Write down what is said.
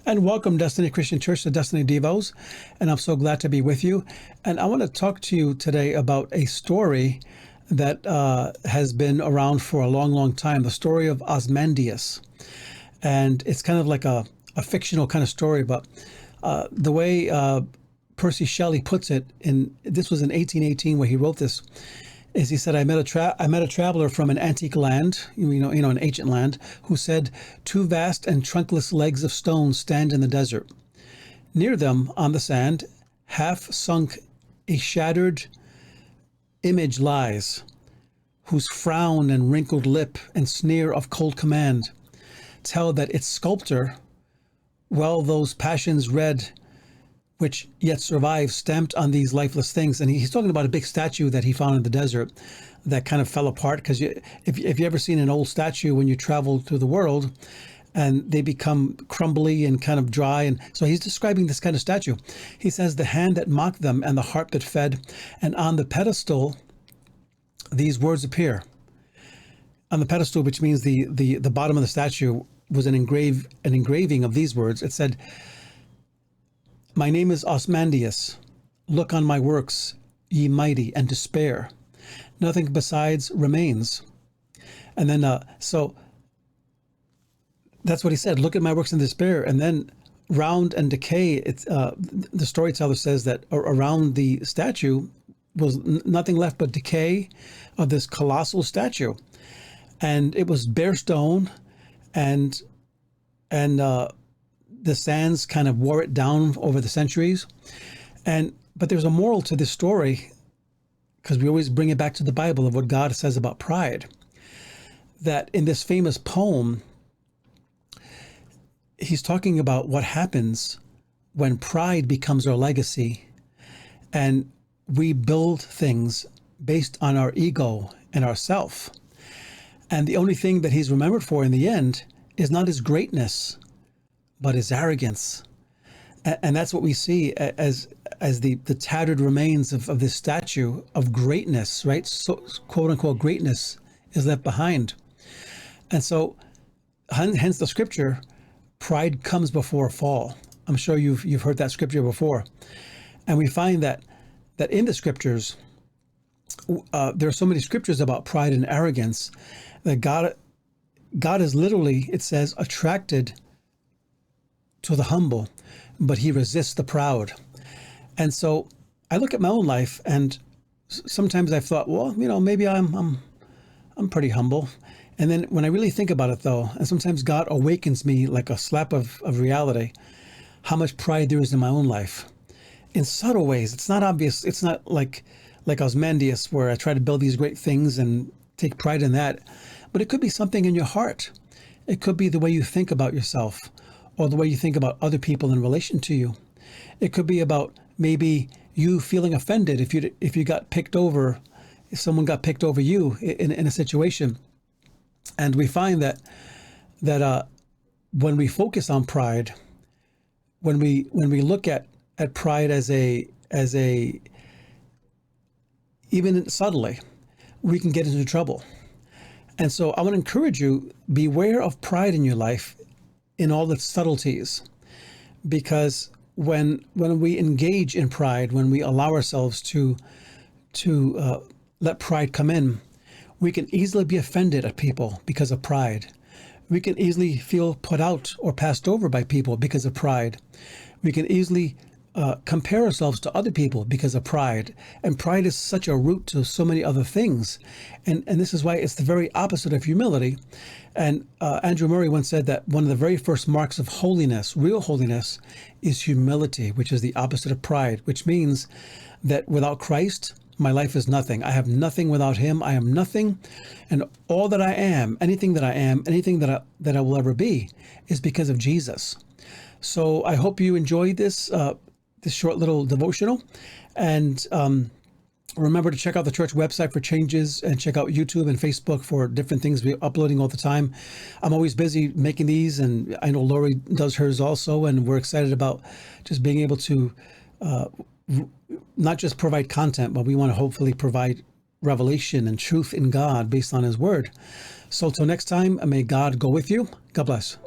And welcome, Destiny Christian Church, to Destiny-Devos. And I'm so glad to be with you. And I want to talk to you today about a story that has been around for a long, long time, the story of Ozymandias. And it's kind of like a fictional kind of story, but the way Percy Shelley puts it, this was in 1818 where he wrote this, is he said, I met a traveler from an antique land, an ancient land, who said, two vast and trunkless legs of stone stand in the desert. Near them, on the sand, half sunk, a shattered image lies, whose frown and wrinkled lip and sneer of cold command tell that its sculptor, well those passions read, which yet survive, stamped on these lifeless things. And he's talking about a big statue that he found in the desert that kind of fell apart. Because if you ever seen an old statue when you travel through the world, and they become crumbly and kind of dry. And so he's describing this kind of statue. He says, the hand that mocked them and the heart that fed, and on the pedestal, these words appear. On the pedestal, which means the bottom of the statue, was an engraving of these words. It said, my name is Ozymandias. Look on my works, ye mighty, and despair. Nothing besides remains. And then, so that's what he said. Look at my works and despair. And then round and decay, it's the storyteller says that around the statue was nothing left but decay of this colossal statue. And it was bare stone, and the sands kind of wore it down over the centuries. But there's a moral to this story, because we always bring it back to the Bible of what God says about pride. That in this famous poem, he's talking about what happens when pride becomes our legacy and we build things based on our ego and our self. And the only thing that he's remembered for in the end is not his greatness, but his arrogance. And that's what we see as the tattered remains of this statue of greatness, right? So, quote unquote, greatness is left behind. And so, hence the scripture, pride comes before a fall. I'm sure you've heard that scripture before. And we find that in the scriptures, there are so many scriptures about pride and arrogance that God is literally, it says, attracted to the humble, but he resists the proud. And so I look at my own life, and sometimes I've thought, well, maybe I'm pretty humble. And then when I really think about it, though, and sometimes God awakens me like a slap of reality, how much pride there is in my own life. In subtle ways, it's not obvious. It's not like Ozymandias, where I try to build these great things and take pride in that. But it could be something in your heart. It could be the way you think about yourself, or the way you think about other people in relation to you. It could be about maybe you feeling offended if you got picked over, if someone got picked over you in a situation. And we find that when we focus on pride, when we look at pride as a even subtly, we can get into trouble. And so I want to encourage you, beware of pride in your life in all its subtleties, because when we engage in pride, when we allow ourselves to let pride come in, we can easily be offended at people because of pride. We can easily feel put out or passed over by people because of pride. We can easily compare ourselves to other people because of pride. And pride is such a root to so many other things. And this is why it's the very opposite of humility. And Andrew Murray once said that one of the very first marks of holiness, real holiness, is humility, which is the opposite of pride, which means that without Christ, my life is nothing. I have nothing without him. I am nothing. And all that I am, anything that I am, anything that I will ever be, is because of Jesus. So I hope you enjoyed this short little devotional. And remember to check out the church website for changes, and check out YouTube and Facebook for different things we're uploading all the time. I'm always busy making these, and I know Lori does hers also, and we're excited about just being able to not just provide content, but we want to hopefully provide revelation and truth in God based on his word. So till next time, may God go with you. God bless.